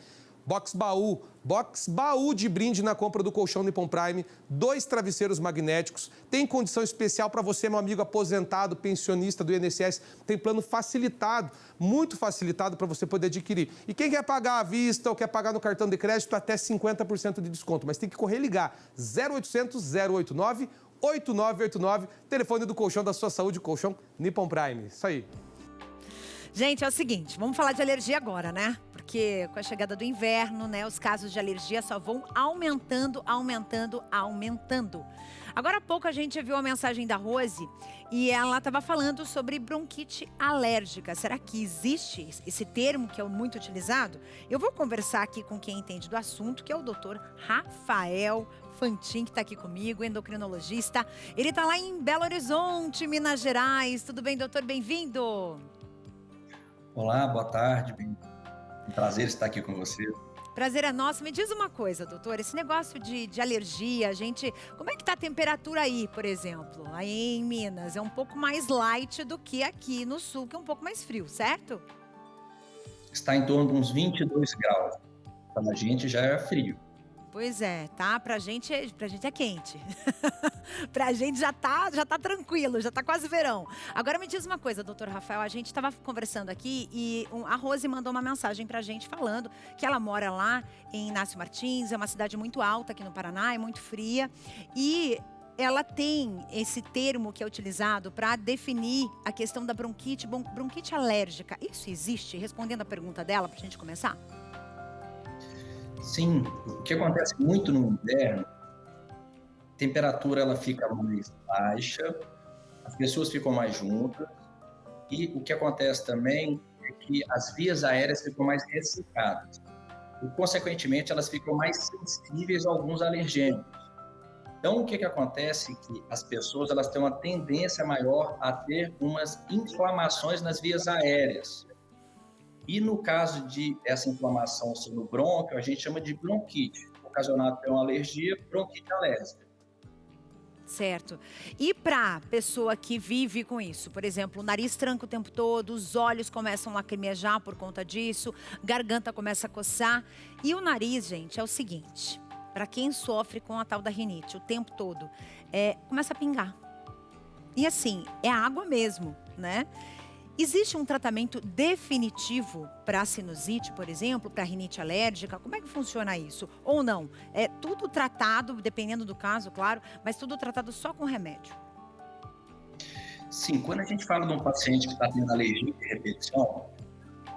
box baú de brinde na compra do colchão Nippon Prime, 2 travesseiros magnéticos, tem condição especial para você, meu amigo aposentado, pensionista do INSS, tem plano facilitado, muito facilitado para você poder adquirir. E quem quer pagar à vista ou quer pagar no cartão de crédito, até 50% de desconto, mas tem que correr e ligar, 0800 089 8989, telefone do colchão da sua saúde, colchão Nippon Prime, isso aí. Gente, é o seguinte, vamos falar de alergia agora, né? Porque com a chegada do inverno, né, os casos de alergia só vão aumentando. Agora há pouco a gente viu a mensagem da Rose e ela estava falando sobre bronquite alérgica. Será que existe esse termo que é muito utilizado? Eu vou conversar aqui com quem entende do assunto, que é o doutor Rafael Fantin, que está aqui comigo, endocrinologista. Ele está lá em Belo Horizonte, Minas Gerais. Tudo bem, doutor? Bem-vindo! Olá, boa tarde. Um prazer estar aqui com você. Prazer é nosso. Me diz uma coisa, doutor, esse negócio de alergia, como é que tá a temperatura aí, por exemplo? Aí em Minas é um pouco mais light do que aqui no sul, que é um pouco mais frio, certo? Está em torno de uns 22 graus. Para a gente já é frio. Pois é, tá? Pra gente é quente. Pra gente já tá tranquilo, já tá quase verão. Agora me diz uma coisa, doutor Rafael, a gente tava conversando aqui e a Rose mandou uma mensagem pra gente falando que ela mora lá em Inácio Martins, é uma cidade muito alta aqui no Paraná, é muito fria, e ela tem esse termo que é utilizado para definir a questão da bronquite alérgica. Isso existe? Respondendo a pergunta dela, pra gente começar? Sim, o que acontece muito no inverno, a temperatura ela fica mais baixa, as pessoas ficam mais juntas e o que acontece também é que as vias aéreas ficam mais ressecadas e, consequentemente, elas ficam mais sensíveis a alguns alergênicos. Então, o que acontece é que as pessoas elas têm uma tendência maior a ter umas inflamações nas vias aéreas. E no caso de essa inflamação no brônquio, a gente chama de bronquite, ocasionada por uma alergia, bronquite alérgica. Certo. E para pessoa que vive com isso, por exemplo, o nariz tranca o tempo todo, os olhos começam a lacrimejar por conta disso, garganta começa a coçar. E o nariz, gente, é o seguinte, para quem sofre com a tal da rinite o tempo todo, começa a pingar. E assim, é água mesmo, né? Existe um tratamento definitivo para a sinusite, por exemplo, para a rinite alérgica? Como é que funciona isso? Ou não? É tudo tratado, dependendo do caso, claro, mas tudo tratado só com remédio? Sim, quando a gente fala de um paciente que está tendo alergia de repetição,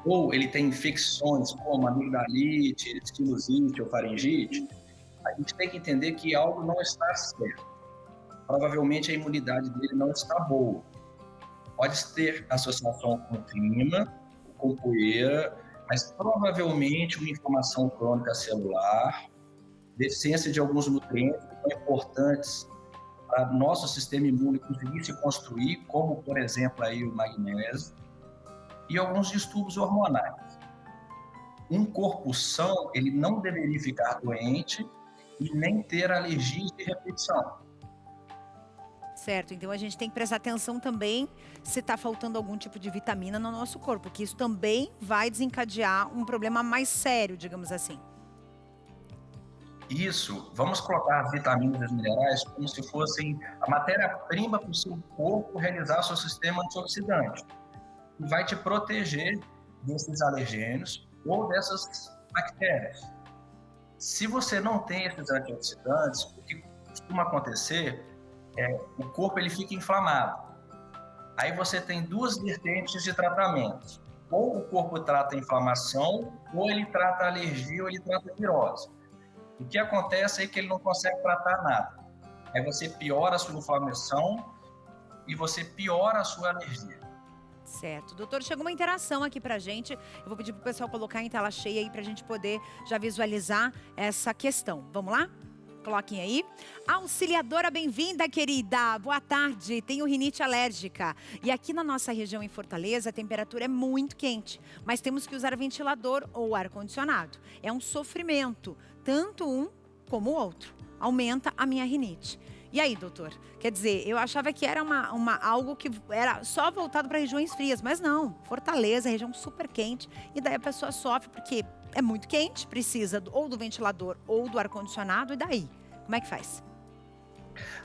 ou ele tem infecções como amigdalite, sinusite ou faringite, a gente tem que entender que algo não está certo. Provavelmente a imunidade dele não está boa. Pode ter associação com clima, com poeira, mas provavelmente uma inflamação crônica celular, deficiência de alguns nutrientes que são importantes para nosso sistema imune conseguir se construir, como, por exemplo, aí o magnésio, e alguns distúrbios hormonais. Um corpo são, ele não deveria ficar doente e nem ter alergias de repetição. Certo, então a gente tem que prestar atenção também se está faltando algum tipo de vitamina no nosso corpo, que isso também vai desencadear um problema mais sério, digamos assim. Isso, vamos colocar as vitaminas e os minerais como se fossem a matéria-prima para o seu corpo realizar seu sistema antioxidante. E vai te proteger desses alergênios ou dessas bactérias. Se você não tem esses antioxidantes, o que costuma acontecer o corpo ele fica inflamado. Aí você tem duas vertentes de tratamento. Ou o corpo trata a inflamação, ou ele trata a alergia, ou ele trata a virose. O que acontece é que ele não consegue tratar nada. Aí você piora a sua inflamação e você piora a sua alergia. Certo. Doutor, chegou uma interação aqui pra gente. Eu vou pedir pro pessoal colocar em tela cheia aí pra gente poder já visualizar essa questão. Vamos lá? Coloquem aí. Auxiliadora, bem-vinda, querida. Boa tarde. Tenho rinite alérgica. E aqui na nossa região em Fortaleza, a temperatura é muito quente. Mas temos que usar ventilador ou ar-condicionado. É um sofrimento, tanto um como o outro. Aumenta a minha rinite. E aí, doutor? Quer dizer, eu achava que era algo que era só voltado para regiões frias. Mas não. Fortaleza, região super quente. E daí a pessoa sofre porque é muito quente, precisa ou do ventilador ou do ar-condicionado. E daí? Como é que faz?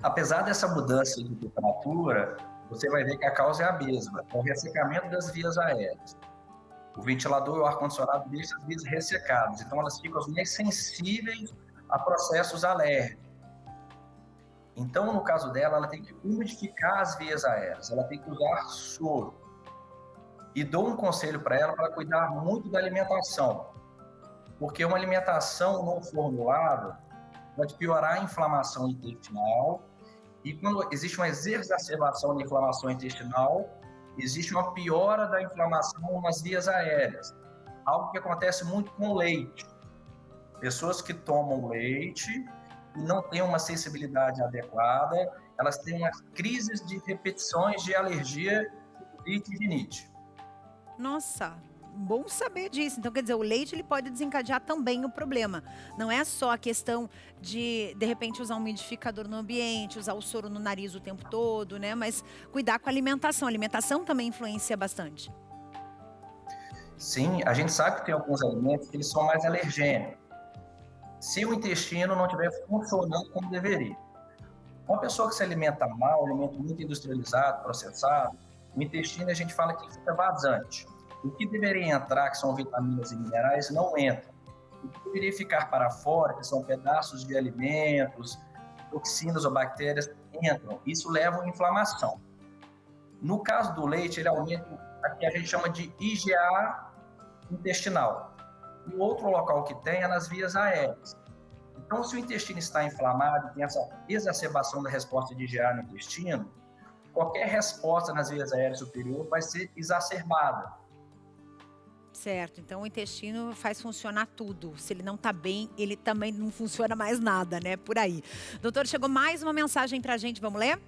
Apesar dessa mudança de temperatura, você vai ver que a causa é a mesma. É o ressecamento das vias aéreas. O ventilador e o ar-condicionado deixam as vias ressecadas. Então, elas ficam mais sensíveis a processos alérgicos. Então, no caso dela, ela tem que umidificar as vias aéreas. Ela tem que usar soro. E dou um conselho para ela para cuidar muito da alimentação. Porque uma alimentação não formulada pode piorar a inflamação intestinal, e quando existe uma exacerbação da inflamação intestinal, existe uma piora da inflamação nas vias aéreas, algo que acontece muito com o leite. Pessoas que tomam leite e não têm uma sensibilidade adequada, elas têm umas crises de repetições de alergia e rinite. Nossa! Bom saber disso. Então, quer dizer, o leite ele pode desencadear também o problema. Não é só a questão de repente, usar um umidificador no ambiente, usar o soro no nariz o tempo todo, né? Mas cuidar com a alimentação. A alimentação também influencia bastante. Sim, a gente sabe que tem alguns alimentos que eles são mais alergênicos. Se o intestino não estiver funcionando como deveria. Uma pessoa que se alimenta mal, alimento muito industrializado, processado, o intestino a gente fala que ele fica vazante. O que deveria entrar, que são vitaminas e minerais, não entra. O que deveria ficar para fora, que são pedaços de alimentos, toxinas ou bactérias, entram. Isso leva à inflamação. No caso do leite, ele aumenta o que a gente chama de IgA intestinal. E o outro local que tem é nas vias aéreas. Então, se o intestino está inflamado, tem essa exacerbação da resposta de IgA no intestino, qualquer resposta nas vias aéreas superiores vai ser exacerbada. Certo, então o intestino faz funcionar tudo. Se ele não tá bem, ele também não funciona mais nada, né? Por aí. Doutor, chegou mais uma mensagem pra gente, vamos ler?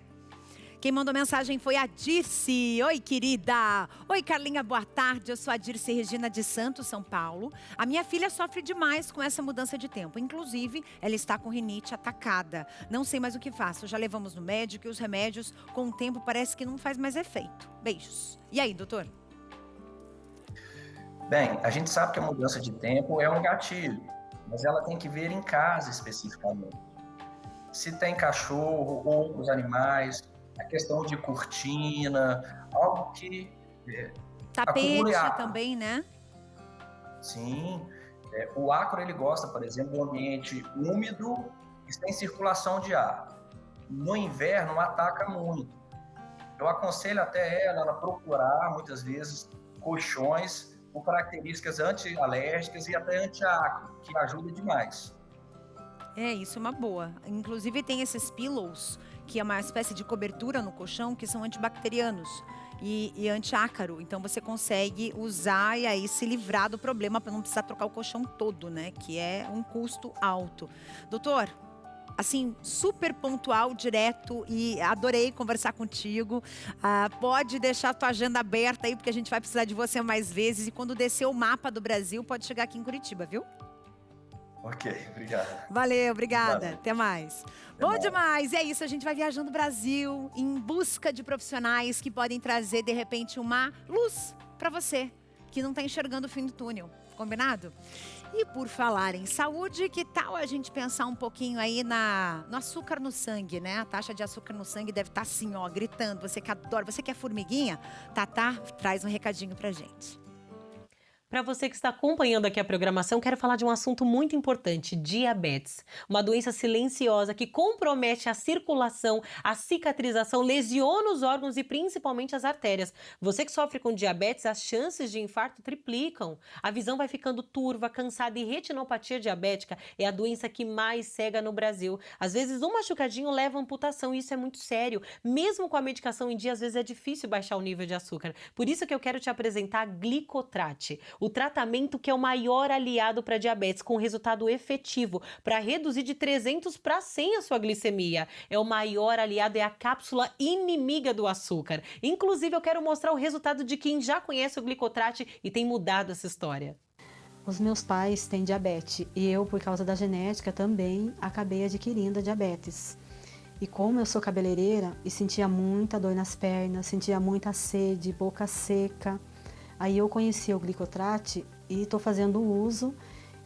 Quem mandou mensagem foi a Dirce. Oi, querida. Oi, Carlinha, boa tarde. Eu sou a Dirce Regina de Santos, São Paulo. A minha filha sofre demais com essa mudança de tempo. Inclusive, ela está com rinite atacada. Não sei mais o que faço. Já levamos no médico e os remédios, com o tempo, parece que não faz mais efeito. Beijos. E aí, doutor? Bem, a gente sabe que a mudança de tempo é um gatilho, mas ela tem que ver em casa especificamente. Se tem cachorro ou outros animais, a questão de cortina, algo que tapete também, né? Sim. O ácaro, ele gosta, por exemplo, de um ambiente úmido e sem circulação de ar. No inverno, ataca muito. Eu aconselho até ela procurar, muitas vezes, colchões com características anti-alérgicas e até anti-ácaro, que ajuda demais. Isso é uma boa. Inclusive tem esses pillows, que é uma espécie de cobertura no colchão, que são antibacterianos e anti-ácaro. Então você consegue usar e aí se livrar do problema para não precisar trocar o colchão todo, né? Que é um custo alto. Doutor, assim, super pontual, direto, e adorei conversar contigo. Pode deixar a tua agenda aberta aí, porque a gente vai precisar de você mais vezes. E quando descer o mapa do Brasil, pode chegar aqui em Curitiba, viu? Ok, obrigado. Valeu, obrigada. Até mais. Bom demais. E é isso, a gente vai viajando o Brasil em busca de profissionais que podem trazer, de repente, uma luz para você que não está enxergando o fim do túnel. Combinado? E por falar em saúde, que tal a gente pensar um pouquinho aí no açúcar no sangue, né? A taxa de açúcar no sangue deve estar assim, ó, gritando. Você que adora, você que é formiguinha, Tatá traz um recadinho pra gente. Para você que está acompanhando aqui a programação, quero falar de um assunto muito importante: diabetes. Uma doença silenciosa que compromete a circulação, a cicatrização, lesiona os órgãos e principalmente as artérias. Você que sofre com diabetes, as chances de infarto triplicam. A visão vai ficando turva, cansada e retinopatia diabética é a doença que mais cega no Brasil. Às vezes um machucadinho leva a amputação e isso é muito sério. Mesmo com a medicação em dia, às vezes é difícil baixar o nível de açúcar. Por isso que eu quero te apresentar a Glicotrate. O tratamento que é o maior aliado para diabetes, com resultado efetivo para reduzir de 300 para 100 a sua glicemia. É o maior aliado, é a cápsula inimiga do açúcar. Inclusive, eu quero mostrar o resultado de quem já conhece o Glicotrate e tem mudado essa história. Os meus pais têm diabetes e eu, por causa da genética, também acabei adquirindo a diabetes. E como eu sou cabeleireira e sentia muita dor nas pernas, sentia muita sede, boca seca, aí eu conheci o Glicotrate e estou fazendo uso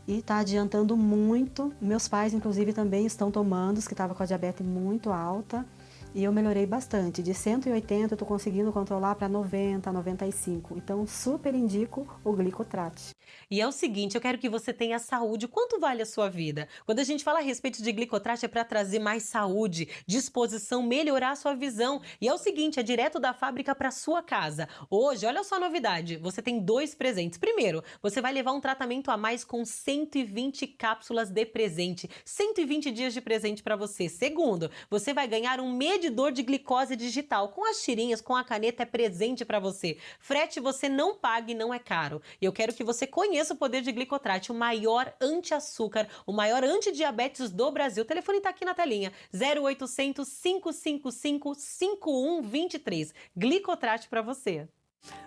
e está adiantando muito. Meus pais, inclusive, também estão tomando, os que estavam com a diabetes muito alta. E eu melhorei bastante. De 180 eu estou conseguindo controlar para 90, 95. Então, super indico o Glicotrate. E é o seguinte, eu quero que você tenha saúde. Quanto vale a sua vida? Quando a gente fala a respeito de Glicotrate é para trazer mais saúde, disposição, melhorar a sua visão. E é o seguinte, é direto da fábrica para sua casa. Hoje, olha só a novidade, você tem 2 presentes. Primeiro, você vai levar um tratamento a mais com 120 cápsulas de presente. 120 dias de presente para você. Segundo, você vai ganhar um medidor de glicose digital. Com as tirinhas, com a caneta, é presente para você. Frete você não paga e não é caro. E eu quero que você conheça o poder de Glicotrate, o maior anti-açúcar, o maior antidiabetes do Brasil. O telefone está aqui na telinha, 0800 555 5123. Glicotrate para você.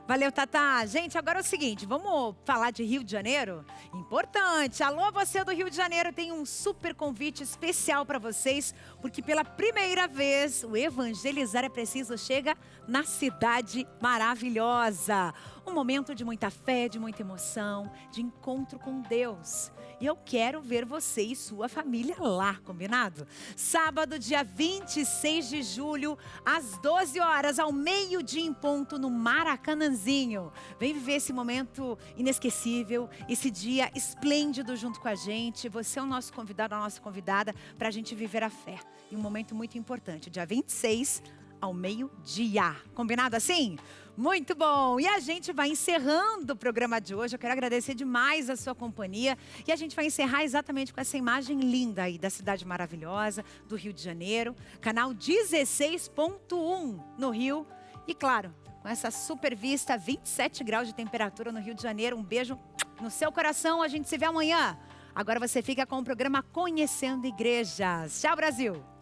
Valeu, Tatá. Gente, agora é o seguinte, vamos falar de Rio de Janeiro? Importante. Alô, você do Rio de Janeiro, tem um super convite especial para vocês, porque pela primeira vez o Evangelizar é Preciso chega na cidade maravilhosa. Um momento de muita fé, de muita emoção, de encontro com Deus. E eu quero ver você e sua família lá, combinado? Sábado, dia 26 de julho, às 12 horas, ao meio-dia em ponto, no Maracanãzinho. Vem viver esse momento inesquecível, esse dia esplêndido junto com a gente. Você é o nosso convidado, a nossa convidada, para a gente viver a fé. E um momento muito importante, dia 26 ao meio-dia. Combinado assim? Muito bom! E a gente vai encerrando o programa de hoje. Eu quero agradecer demais a sua companhia. E a gente vai encerrar exatamente com essa imagem linda aí da cidade maravilhosa do Rio de Janeiro. Canal 16.1 no Rio. E claro, com essa super vista, 27 graus de temperatura no Rio de Janeiro. Um beijo no seu coração. A gente se vê amanhã. Agora você fica com o programa Conhecendo Igrejas. Tchau, Brasil!